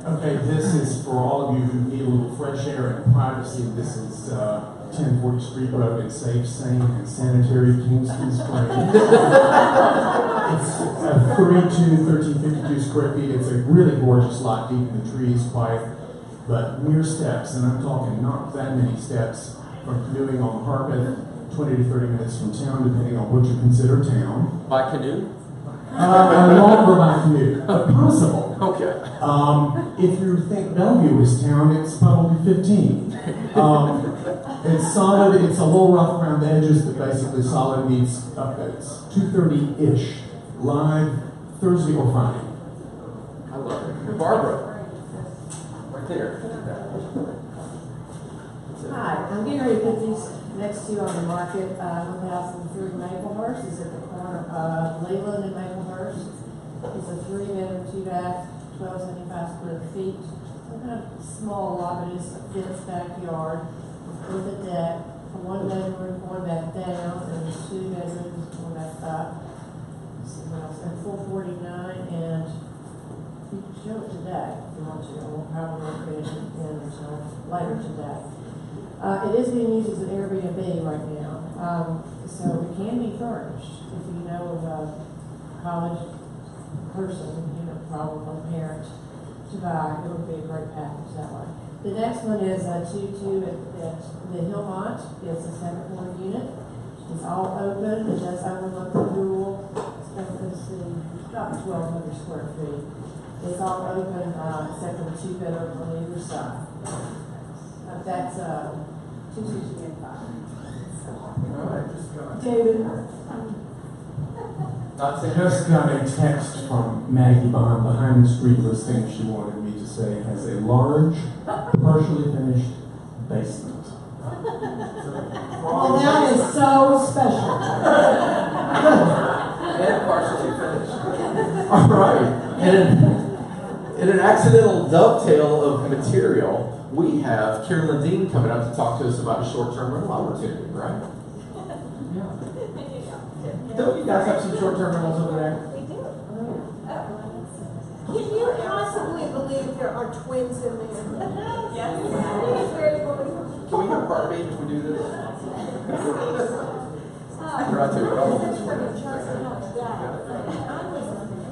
[SPEAKER 12] Okay, this is for all of you who need a little fresh air and privacy. This is 1040 Street Road. It's safe, sane, and sanitary, Kingston Springs. It's 1352 square feet. It's a really gorgeous lot, deep in the trees, quiet, but mere steps, and I'm talking not that many steps from canoeing on the Harpeth, 20 to 30 minutes from town, depending on what you consider town.
[SPEAKER 1] By canoe?
[SPEAKER 12] Longer by canoe, but possible.
[SPEAKER 1] Okay.
[SPEAKER 12] If you think Bellevue is town, it's probably 15. It's solid, it's a little rough around the edges, but basically solid meets it's 2:30-ish, live Thursday or Friday.
[SPEAKER 1] I love it. Barbara. Right there.
[SPEAKER 14] Hi, I'm getting ready to put these next to you on the market. 1003 Maplehurst is at the corner of Leland and Maplehurst. It's a 3-bedroom, 2-bath, 1,275 square feet. Kind of small lot, but it's a fenced backyard with a deck, a 1-bedroom, 1-bath down, and 2 bedrooms, 1-bath up. Let's see what else. And 449, and you can show it today if you want to. I won't probably won't put it in until later today. It is being used as an Airbnb right now, so it can be furnished. If you know of a college person, probably parent to buy, it would be a great package that way. The next one is a 2-2 at the Hillmont. It's a 7-floor unit. It's all open. It does overlook the pool. Let's see, about 1,200 square feet. It's all open except for the 2-bedroom on either side. That's 265.
[SPEAKER 1] All right.
[SPEAKER 14] David.
[SPEAKER 12] Just got a text from Maggie Bond, the Hyman Street listing she wanted me to say has a large, partially finished basement.
[SPEAKER 2] Well, that is so special.
[SPEAKER 1] And partially finished. All right. And in an accidental dovetail of material, we have Carolyn Dean coming up to talk to us about a short-term rental opportunity, right? Don't you guys have some short-term rentals over there?
[SPEAKER 7] We do. Can you possibly believe there are twins in there? Yes.
[SPEAKER 1] Can we have Barbie party if we do this? Try to.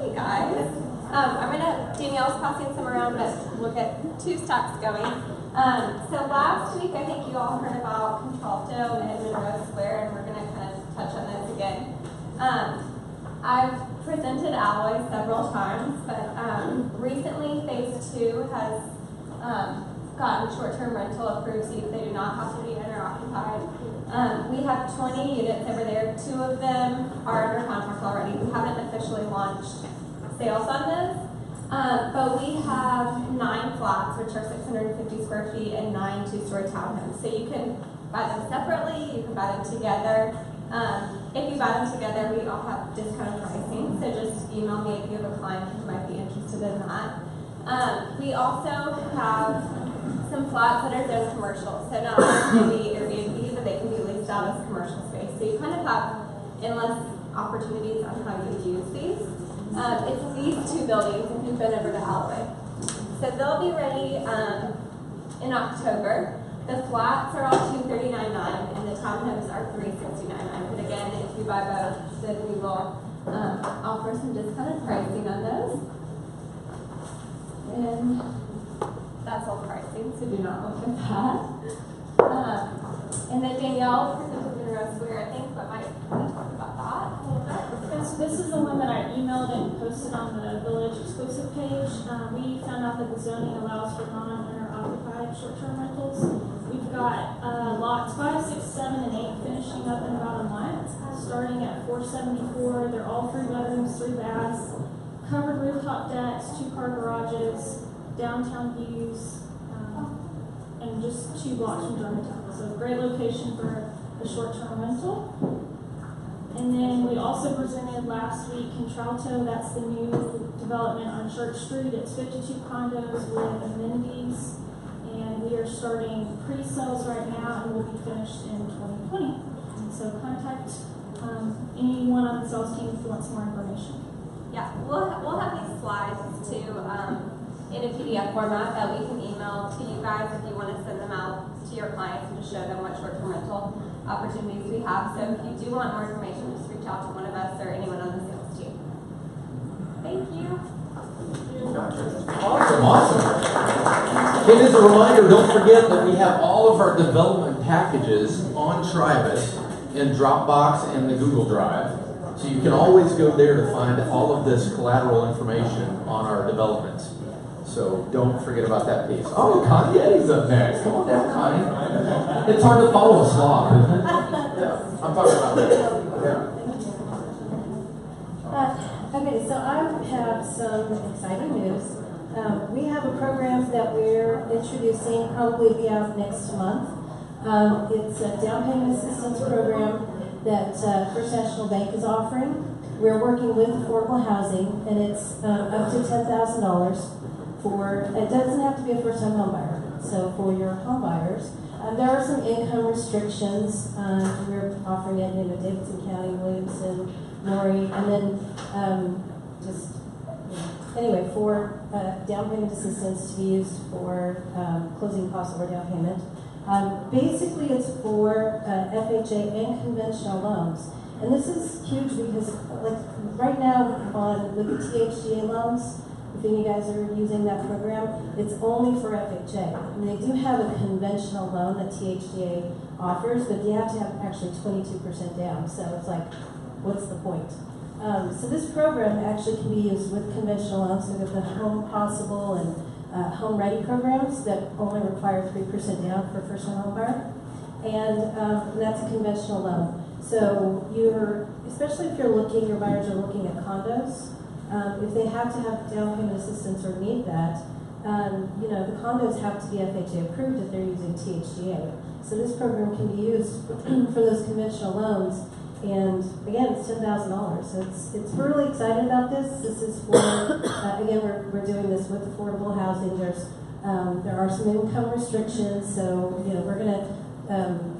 [SPEAKER 15] Hey guys. Danielle's passing some around, but we'll get 2 stacks going. So last week, I think you all heard about Contralto and Monroe Square, and we're going to kind of touch on this again. I've presented Alloy several times, but recently Phase 2 has gotten short-term rental approved, so they do not have to be owner-occupied. We have 20 units over there. 2 of them are under contract already. We haven't officially launched sales on this. But we have 9 flats, which are 650 square feet, and 9 2-story townhomes. So you can buy them separately, you can buy them together. If you buy them together, we all have discounted pricing. So just email me if you have a client who might be interested in that. We also have some flats that are zoned commercial. So not only Airbnb, but they can be leased out as commercial space. So you kind of have endless opportunities on how you use these. It's these 2 buildings if you've been over to Alloy. So they'll be ready in October. The flats are all $239.9 and the townhomes are $369.9. But again, if you buy both, then we will offer some discounted pricing on those. And that's all pricing, so do not look at that. And then Danielle presented Monroe Square, I think, but might talk about that a little bit.
[SPEAKER 5] Yes, this is the one that I emailed and posted on the Village exclusive page. We found out that the zoning allows for non-owner occupied short-term rentals. We've got lots 5, 6, 7, and 8 finishing up in about a month, starting at $474. They're all 3 bedrooms, 3 baths, covered rooftop decks, 2-car garages, downtown views, and just 2 blocks from Germantown. So great location for a short-term rental. And then we also presented last week Contralto. That's the new development on Church Street. It's 52 condos with amenities. And we are starting pre-sales right now and will be finished in 2020. And so contact anyone on the sales team if you want some more information.
[SPEAKER 15] Yeah, we'll have these slides too in a PDF format that we can email to you guys if you want to send them out to your clients and just show them what short-term rental opportunities we have. So if you do want more information, just reach out to one of us or anyone on the sales team. Thank you.
[SPEAKER 1] Awesome. And as a reminder, don't forget that we have all of our development packages on Tribus in Dropbox and the Google Drive. So you can always go there to find all of this collateral information on our developments. So don't forget about that piece. Oh, Kanye's up next. Come on down, Kanye. It's hard to follow a sloth, isn't it? Yeah, I'm talking about that. Yeah.
[SPEAKER 16] Okay, so I have some exciting news. We have a program that we're introducing, probably be out next month. It's a down payment assistance program that First National Bank is offering. We're working with affordable housing, and it's up to $10,000 for, it doesn't have to be a first-time home buyer. So for your home buyers, there are some income restrictions. We're offering it in Davidson County, Williamson, Maury, and then anyway, for down payment assistance to be used for closing costs over down payment. Basically, it's for FHA and conventional loans. And this is huge because, like, right now with the THGA loans, if any of you guys are using that program, it's only for FHA. I mean, they do have a conventional loan that THGA offers, but you have to have actually 22% down. So it's like, what's the point? So this program actually can be used with conventional loans. We have the Home Possible and Home Ready programs that only require 3% down for first-time home buyer, and that's a conventional loan. So especially if your buyers are looking at condos, if they have to have down payment assistance or need that, the condos have to be FHA approved if they're using THGA. So this program can be used for those conventional loans. And again, it's $10,000. So we're really excited about this. This is for again, we're doing this with affordable housing. There are some income restrictions, so we're going to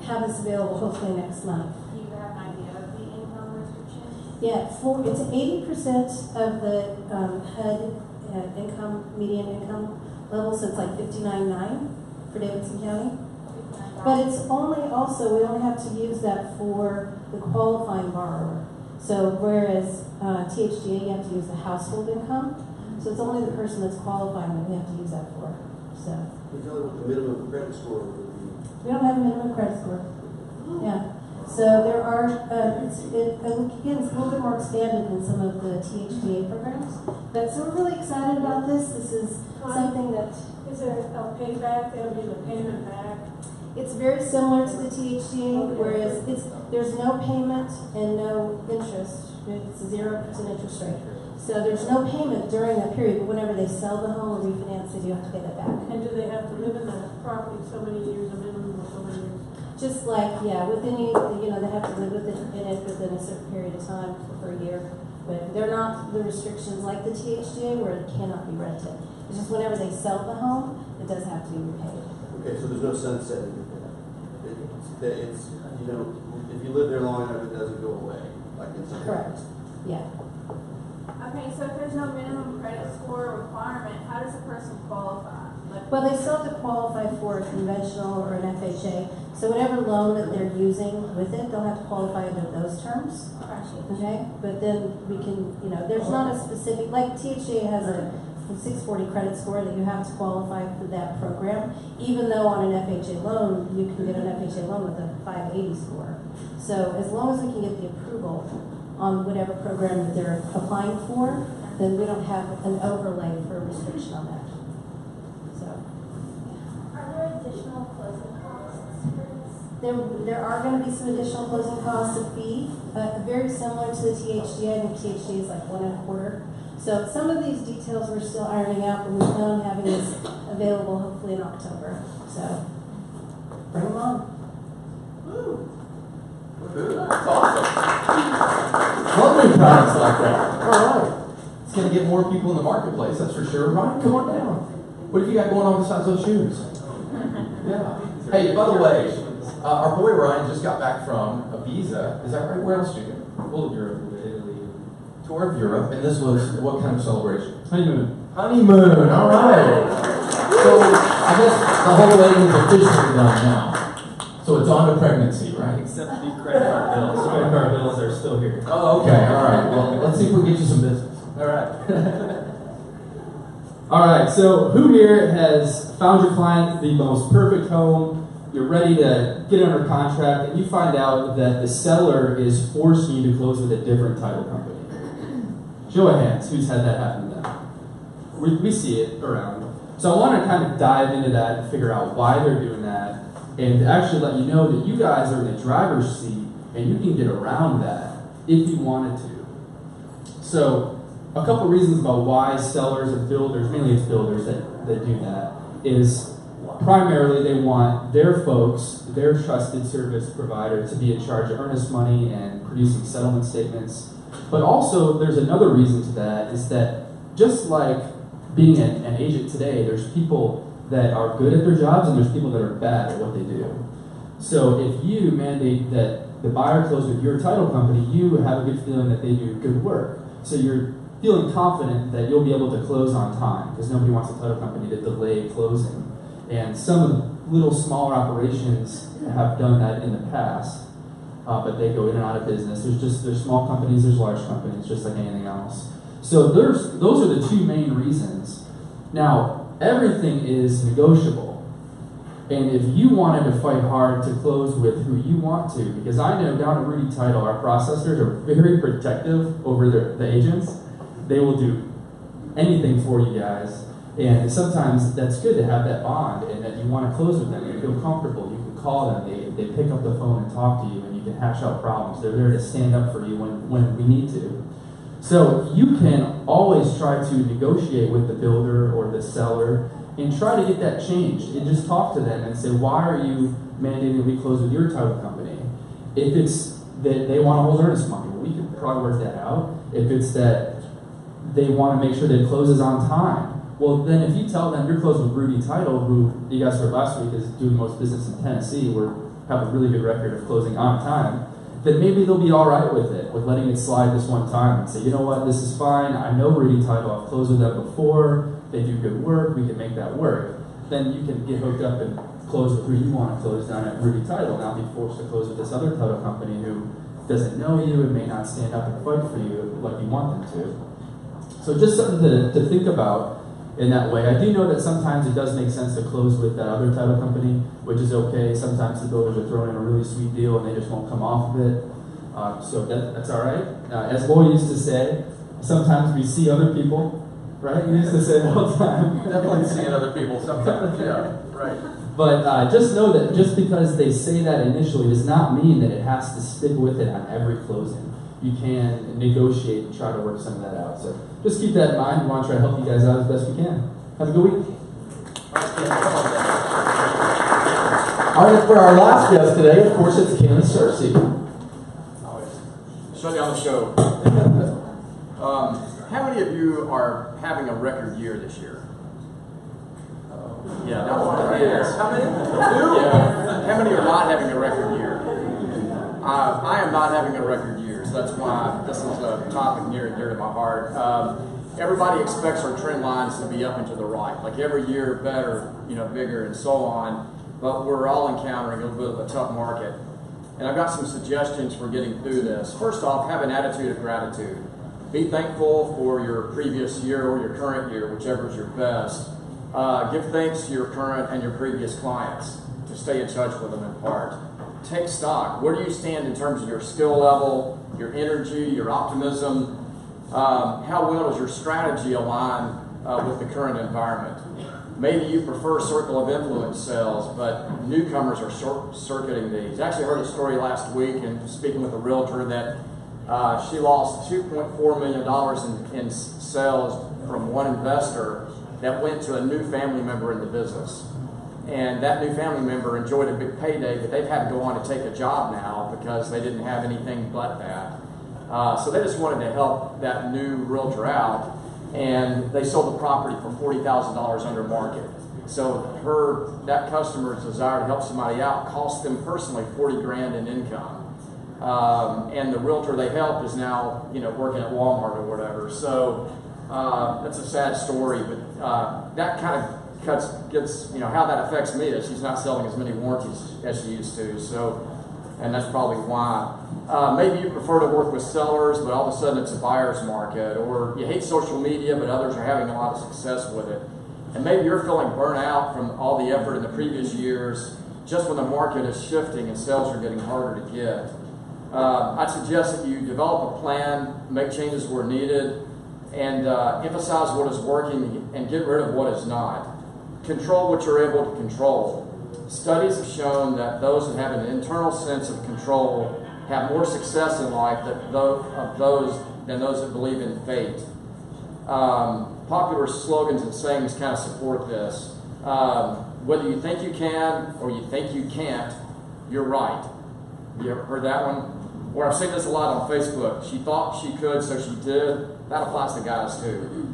[SPEAKER 16] have this available hopefully next month.
[SPEAKER 15] Do you have an idea of the income restrictions?
[SPEAKER 16] Yeah, it's 80% of the HUD median income level, so it's like $59,900 for Davidson County. But it's only also, we only have to use that for the qualifying borrower. So whereas THGA, you have to use the household income. So it's only the person that's qualifying that we have to use that for. So
[SPEAKER 10] You tell them what the minimum credit score would be.
[SPEAKER 16] we don't have a minimum credit score. Yeah. So there are, and again, it's a little bit more expanded than some of the THGA programs. But so we're really excited about this. This is something that...
[SPEAKER 13] Is there a payback? They'll do the payment back?
[SPEAKER 16] It's very similar to the THGA, whereas there's no payment and no interest. It's a 0% interest rate. So there's no payment during that period, but whenever they sell the home or refinance, they do have to pay that back.
[SPEAKER 13] And do they have to live in that property so many years, a minimum of so many years?
[SPEAKER 16] Just like, yeah, within, they have to live in it within a certain period of time for a year. But they're not the restrictions like the THGA where it cannot be rented. It's just whenever they sell the home, it does have to be repaid.
[SPEAKER 10] Okay, so there's no sunset. It's, if you live there long enough, it doesn't go away, like in some.
[SPEAKER 16] Correct. Yeah.
[SPEAKER 15] Okay, so if there's no minimum credit score requirement, how does a person qualify?
[SPEAKER 16] Well, they still have to qualify for a conventional or an FHA. So whatever loan that they're using with it, they'll have to qualify under those terms. Okay? But then we can, there's not a specific, like THA has a 640 credit score that you have to qualify for that program. Even though on an FHA loan, you can get an FHA loan with a 580 score. So as long as we can get the approval on whatever program that they're applying for, then we don't have an overlay for a restriction on that. So,
[SPEAKER 15] Are there additional closing costs for this?
[SPEAKER 16] there are going to be some additional closing costs, a fee, very similar to the THGA. I think THGA is like 1.25%. So some of these details we're still ironing out, but we plan on having this available hopefully in October. So bring them on.
[SPEAKER 1] That's awesome. Love new products like that. All right. It's going to get more people in the marketplace, that's for sure. Ryan, come on down. What have you got going on besides those shoes? Yeah. Hey, by the way, our boy Ryan just got back from Ibiza. Is that right? Where else did you go? Full of Europe, Italy. Tour of Europe, and this was what kind of celebration?
[SPEAKER 17] Honeymoon.
[SPEAKER 1] Honeymoon, all right. So I guess the whole wedding is officially done now. So it's on to pregnancy, right?
[SPEAKER 17] Except the credit card bills. Credit card bills are still here.
[SPEAKER 1] Oh, okay, all right. Well, let's see if we can get you some business.
[SPEAKER 17] All right. All right, so who here has found your client the most perfect home? You're ready to get under contract, and you find out that the seller is forcing you to close with a different title company. Show of hands, who's had that happen to them? We see it around. So I want to kind of dive into that and figure out why they're doing that, and actually let you know that you guys are in the driver's seat, and you can get around that if you wanted to. So a couple reasons about why sellers and builders, mainly it's builders that do that, is primarily they want their folks, their trusted service provider, to be in charge of earnest money and producing settlement statements. But also there's another reason to that, is that just like being an agent today, there's people that are good at their jobs and there's people that are bad at what they do. So if you mandate that the buyer close with your title company, you have a good feeling that they do good work. So you're feeling confident that you'll be able to close on time, because nobody wants a title company to delay closing. And some of the little smaller operations have done that in the past, but they go in and out of business. There's small companies, there's large companies, just like anything else. So those are the two main reasons. Now, everything is negotiable. And if you wanted to fight hard to close with who you want to, because I know down at Rudy Title, our processors are very protective over the agents. They will do anything for you guys. And sometimes that's good to have that bond and that you want to close with them. You feel comfortable. You can call them. They pick up the phone and talk to you, and you can hash out problems. They're there to stand up for you when we need to. So you can always try to negotiate with the builder or the seller and try to get that changed. And just talk to them and say, why are you mandating we close with your title company? If it's that they want to hold earnest money, well, we can probably work that out. If it's that they want to make sure that it closes on time, well, then if you tell them you're closed with Rudy Title, who you guys heard last week is doing the most business in Tennessee, we have a really good record of closing on time, then maybe they'll be all right with it, with letting it slide this one time and say, you know what, this is fine. I know Rudy Title. I've closed with them before. They do good work. We can make that work. Then you can get hooked up and close with who you want to close down at Ruby Title, now be forced to close with this other title company who doesn't know you and may not stand up and fight for you like you want them to. So just something to think about in that way. I do know that sometimes it does make sense to close with that other title company, which is okay. Sometimes the builders are throwing in a really sweet deal and they just won't come off of it. So that's all right. As Lloyd used to say, sometimes we see other people, right? He used to say it all the time.
[SPEAKER 1] Definitely seeing other people sometimes, yeah, right.
[SPEAKER 17] But just know that just because they say that initially does not mean that it has to stick with it on every closing. You can negotiate and try to work some of that out. So just keep that in mind. We want to try to help you guys out as best we can. Have a good week.
[SPEAKER 1] All right, for our last guest today, of course, it's Ken Cersei.
[SPEAKER 18] Shut down the show. How many of you are having a record year this year? Yeah, that was one. How many? Yeah. How many are not having a record year? I am not having a record year, so that's why this is a topic near and dear to my heart. Everybody expects our trend lines to be up and to the right, like every year better, bigger, and so on. But we're all encountering a little bit of a tough market. And I've got some suggestions for getting through this. First off, have an attitude of gratitude. Be thankful for your previous year or your current year, whichever is your best. Give thanks to your current and your previous clients to stay in touch with them in part. Take stock. Where do you stand in terms of your skill level, your energy, your optimism? How well does your strategy align with the current environment? Maybe you prefer circle of influence sales, but newcomers are circuiting these. I actually heard a story last week and speaking with a realtor that she lost $2.4 million in sales from one investor that went to a new family member in the business. And that new family member enjoyed a big payday, but they've had to go on to take a job now because they didn't have anything but that. So they just wanted to help that new realtor out. And they sold the property for $40,000 under market. So that customer's desire to help somebody out cost them personally $40,000 in income. And the realtor they helped is now, working at Walmart or whatever. So that's a sad story, but that kind of gets how that affects me is she's not selling as many warranties as she used to. So, and that's probably why. Maybe you prefer to work with sellers, but all of a sudden it's a buyer's market, or you hate social media, but others are having a lot of success with it. And maybe you're feeling burnt out from all the effort in the previous years, just when the market is shifting and sales are getting harder to get. I'd suggest that you develop a plan, make changes where needed, and emphasize what is working and get rid of what is not. Control what you're able to control. Studies have shown that those that have an internal sense of control have more success in life than those that believe in fate. Popular slogans and sayings kind of support this. Whether you think you can or you think you can't, you're right. You ever heard that one? Or I've seen this a lot on Facebook. She thought she could, so she did. That applies to guys too.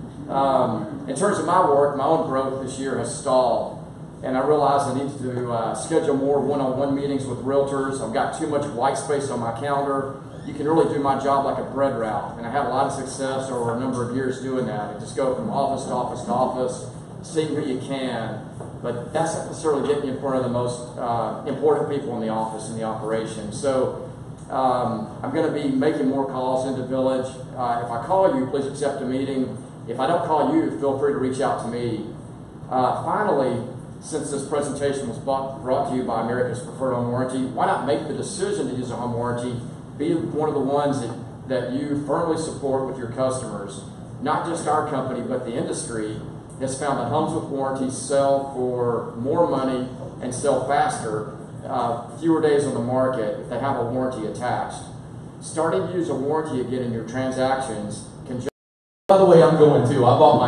[SPEAKER 18] In terms of my work, my own growth this year has stalled. And I realize I need to schedule more one-on-one meetings with realtors. I've got too much white space on my calendar. You can really do my job like a bread route. And I had a lot of success over a number of years doing that. I just go from office to office to office, seeing who you can. But that's not necessarily getting you in front of the most important people in the office and the operation. So I'm going to be making more calls into Village. If I call you, please accept a meeting. If I don't call you, feel free to reach out to me. Finally, since this presentation was brought to you by America's Preferred Home Warranty, why not make the decision to use a home warranty? Be one of the ones that you firmly support with your customers. Not just our company, but the industry has found that homes with warranties sell for more money and sell faster, fewer days on the market if they have a warranty attached. Starting to use a warranty again in your transactions can just...
[SPEAKER 1] By the way, I'm going too. I bought my